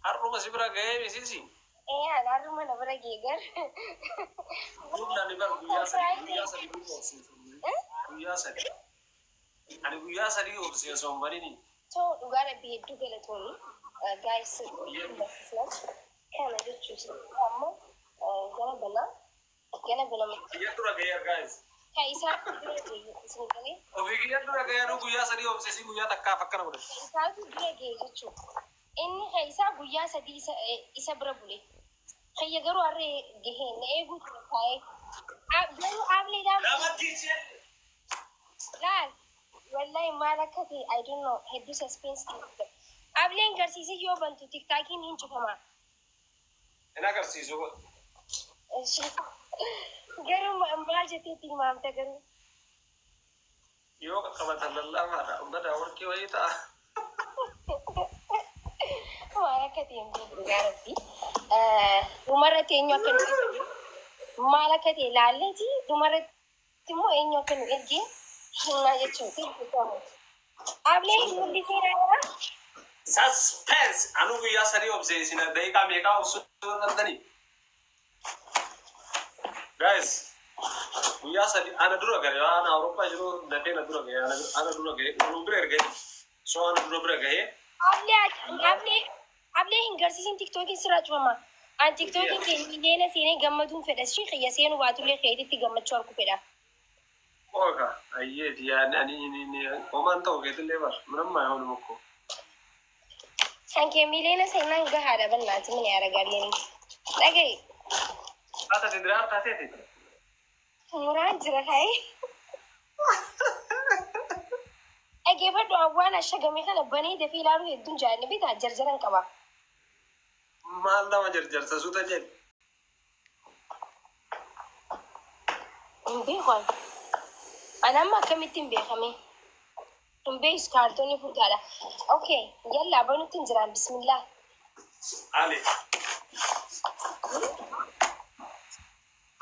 Haruma sibra gaya misisi. Haruma na bara gegar. Guna ni bar guyasa di guyasa. Ani guyasa di obsesi sombari ni. So ugara bi du galatoni. Guys, kana da cuci amma gana bala Yatura gaya guys. Kaisa singale. Obigi yatura gaya no guyasa di obsesi guyata ka fakana bro. Kaisa du gaya jechu. Inni kaisa guyasa di isa brabule. Kaya garu arre gehen egu kai. Garu abli da. Lal. Wallahi malakati I don't know. Head suspense. Ablen garsiisi yoo bantu tiktaakiin hin cufama. Ina garsiisu. Garuu maal jettee tilmaamta garuu. Yoo qabatan lallaafaadha. Ummata warqii wayii ta'a. Maal akka ta'e gaa rabbi. Dhumarratti eenyu akka nu erge maal akka ta'e laalleeti dhumarratti immoo eenyu akka nu erge himnaa jechuuti. Ablee hin mul'iseera. Suspense. Anu guyyaa sadii obsesi na daqiiqaa meeqaa obsuu dandani. Guys, guyyaa sadii ana dura gare ana Awurooppaa jiru dafee na dura gahe ana dura gahe nu bira ergee so ana dura bira gahe. Ablee hin garsiisin tiktookiin sirraa cufama. An tiktookiin keenya seenee gammaduun fedha shi xiyya seenu baatullee keetitti gammachuu harku fedha. Oga ayyee diyaani ani homaan ta'u keetillee bar minammaa yoo mukko. Sanke mileena seenaan gahaadha bannaati mini aragaalleen. Dhagaye. Ata tidraa taateeti. Muraan jira kai. Egeeffadhu awwaan ashagame kana banii dafii ilaaluu hedduun jaalli bitaa jarjaran qaba. Maal nama jarjarsa suuta jedhe. Hin beekan. Anamma akkamittiin beekame. Hin beekus kaartoonii furdaadha. Okay, yalla banutti hin jiraan bismillah. Ali.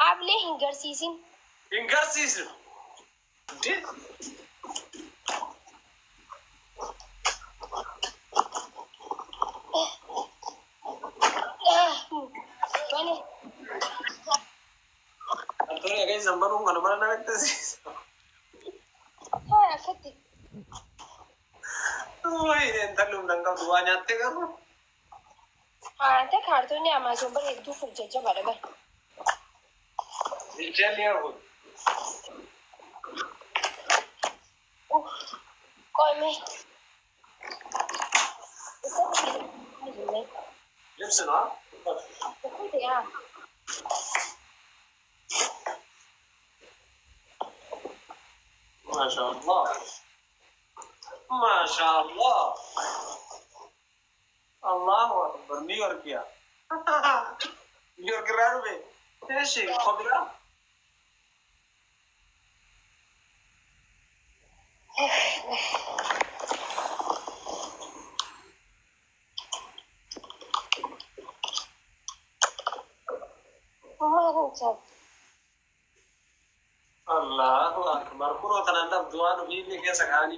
Ablee hin garsiisin. Hin garsiisu. Bane. Antonio guys zambaru mana mana nak tesis. Hai akati. Wah ini entar lu nangkap dua nyate kan? Ante kaartoonii Amazon bara hedduu furjajjabaadha bara. Injilnya aku. Koime. Lipsen ah? Ya. Masya Allah. Masya Allah. Allahu Akbar. New York ya. New York rarbe. Eşi, kobra. Allahu Akbar. Kuno tanandam dua nu ini kayak sekali.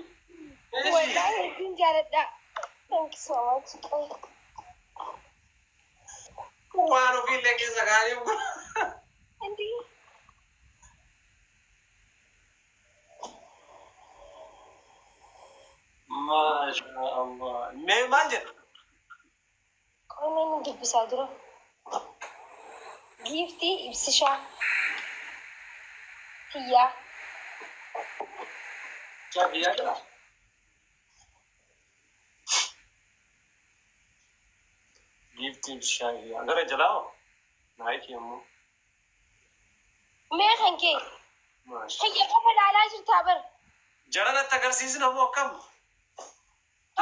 Wallahi din jaradda. Thank you so much. Kuano vile kayak sekali. Andi. Masya Allah. Memang je. Koime ni dubbisa dura. Gifti ibsisha. Hiya. क्या किया क्या? गिफ्ट शाही अगर जलाओ नाइट की अम्मू Mee hanke. माशा Hiya qofa ilaalaa jirtaa bar. जड़ा ना तगर सीजन हम कम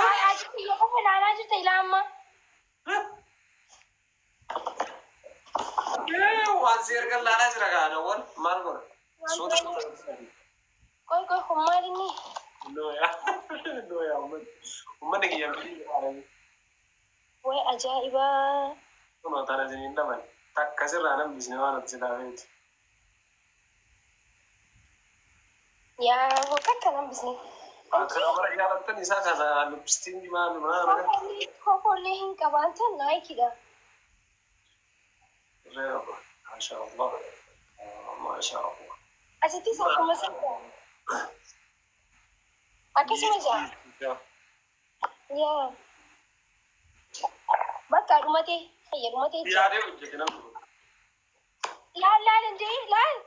Aji hiya qofa ilaalaa jirta ilaa amma. वाज़ीर का लालच रखा ना वन मार कर सोच Koy hummaadhi ni. नो यार उम्मन ने किया भी Way ajaa'iba. तो नौता ना जमीन ना बन तक कैसे राना बिजनेस वाला जिला है Yaa wakka akkanaan bisne. أكبر إجابة ساكنة لبستين ما كوفولين كمان نايكي ده. ما شاء الله ما شاء الله. أجتي ساكو مسكة. أكيد مجا. يا. بكا روماتي هي روماتي. يا ريو جكنا. لا ندي لا.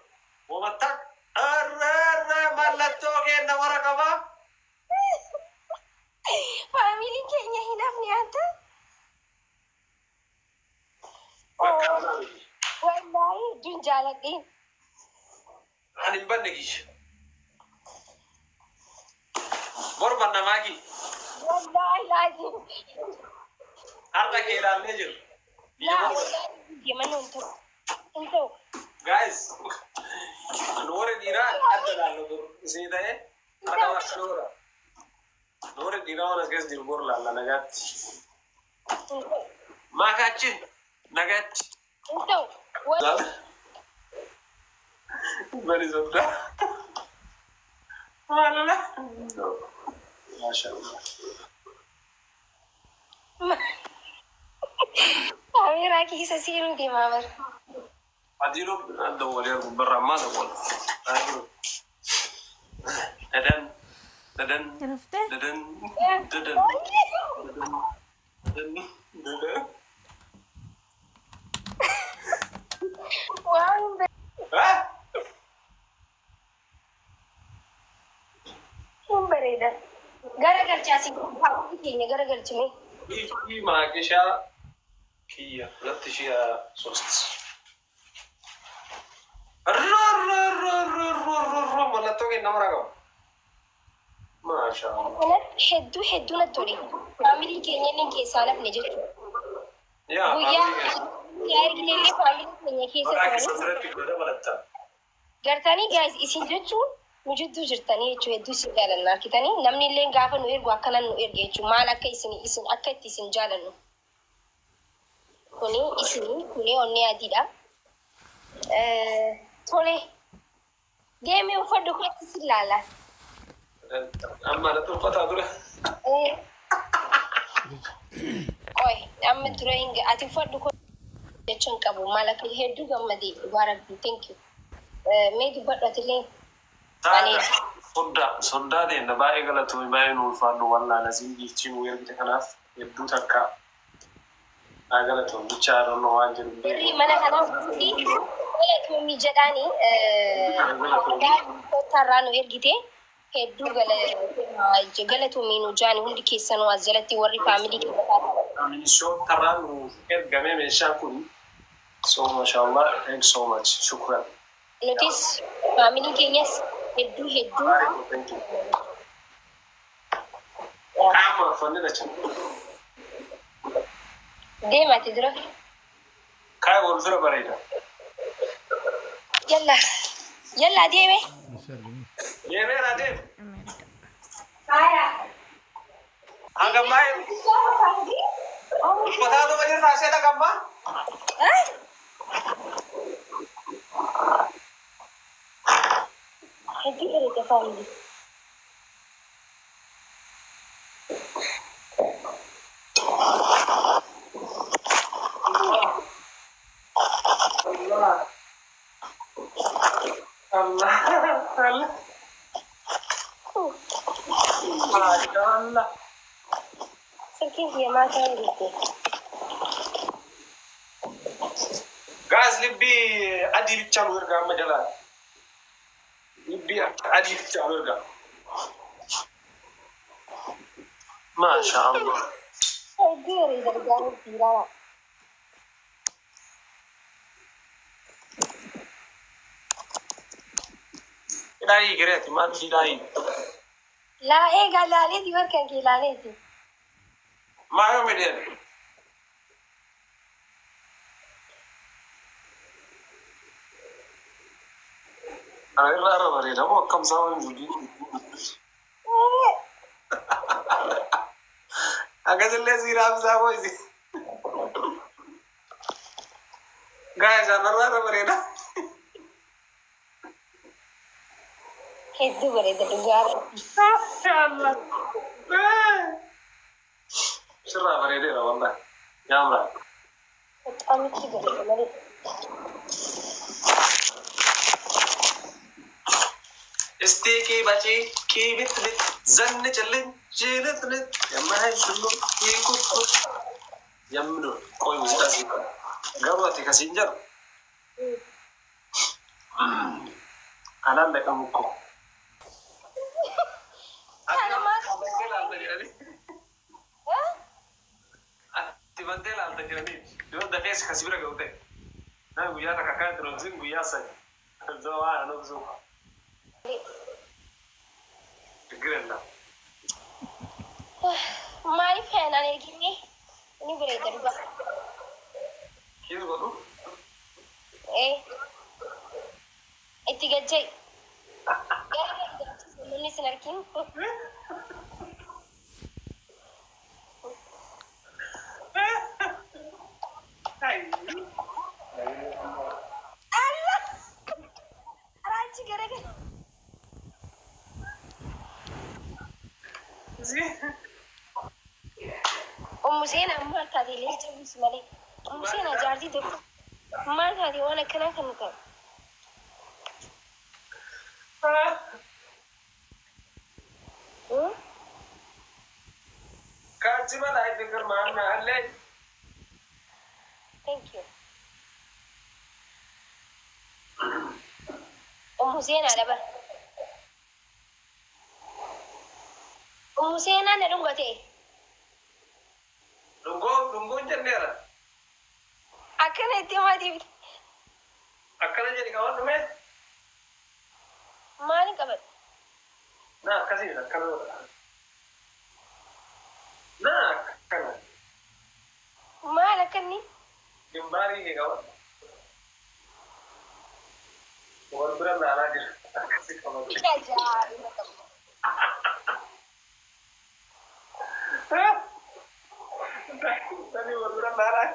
ومتك أرر ملتوكي نمرة كبا. فاميلي كينيا هنا في نيانتا. والله دون جالدين. أنا مبنيش. بربنا ماكي. والله لازم. هذا كيلا نجر. لا يمنو انتو. Guys, نور الإيران أدنى لدور زيادة إيه؟ أنا وقت نور الإيران أنا جالس دير لا نجات. ما كاتش نجات. انتو. بني زبدة. لا. ما شاء الله. أميرة كيسة سيرو دي مامر. أديرو أدور يا برا ما دور. أديرو. ددن ددن ددن ددن ددن. واو. ها؟ بريدة. gara جاسي. كيني gara جمي. في ماكشة كيا لا تشيا سوست. ولا توقي نمرة ما شاء الله. أنا حدو نتوري. فاميلي كينيا نيجي سالف نجت. يا يا رجلي فاميلي كينيا كيسة. أنا كسرت في كذا بلدتا. جرتاني جايز إسين جتون. وجدو جرتاني يجوا يدو سجالا ناكتاني نمني لين غافا نوير غاكنا نوير جيتو ما لك إسين أكيد إسين جالنو. كوني إسين كوني أني أديدا. تولي. جيمي وفردو كويس سلالا. أما لا تنقطع دره. أوي أما دروينج أتفردو كويس جتشن كابو ما لك الهدو جمدي بارك thank you. ميدو بدرتلين. صدا دي نباي غلطو باين ولفانو والله لازم يجين ويرجع كناف يبدو تكا غلطو بيشارو نو واجر بري مانا كناف بودي غلطو مي جداني ترانو يرجيتي هدو غلطو مينو جاني هندي كيسانو أزلتي وري فاميلي كذا من شو ترانو كرجمة من شاكون so ما شاء الله thanks so much شكرا notice family kenyas hedduu thank you ama fannida chan deemati dura kai wal fira barida yalla deeme radem haya haga mai patado bajir nase da gamma hedduu erga family Allah. Sarkin ya mata ya rike. Guys, libbi adi bichanu erga madala. Libbi adi bichanu erga. Masha Allah. Giri dari jauh tidak. Ilaahi gareeti maal ilaahi. Laa eegaa laaleeti warkan kee laaleeti. Maayo midheen. Ana irraa ara bareeda moo akkam saawwan jubbii. Akkasillee siiraaf saawwa isi. Gaa'e isaanirraa ara bareeda. hedduu bareeda dhugaa rabbi. Allah. Sirraa bareedeera wallahi. Yaamra. Bexaam itti bareeda malee. Isteekii bacii kii bit zanni callin jiilit lit yamma hay sullu kii kut yamnu qoy muuziqaa si garuu ati kasiin jiru anaan dhaqamu ko ati bantee laalta jiranii yoo dafees kasi bira ga'u ta'e naa guyyaa takka kan turansin guyyaa sadi zama waan anuuf zuuqa Grella. Maaliif kanaan ergine ini bareeda dhugaa. Kiis godhu? Itti gajjay. Namni sin argin. Allah! Araachi garagara. Umuseen maal taatee leenca buusi malee. Umuseen ajaartii tokko maal taatee waan akkanaa kan ta'u. Kaachima laayif fikir maan maallee. Thank you. Umuseen adabar. Umuseen ana dhungate. Dungoon jenneera. Akkana itti maatiif. Akkana jedhi qaban dhume. Maali qaban? Naa akkasiidha akkana godha. Naa akkana. Maal akkanni? Gimbaarii kee qaban. Wal bira laalaa jira. Akkasii qaban. Ajaa'iba qabu. Tadi wal bira laalaa.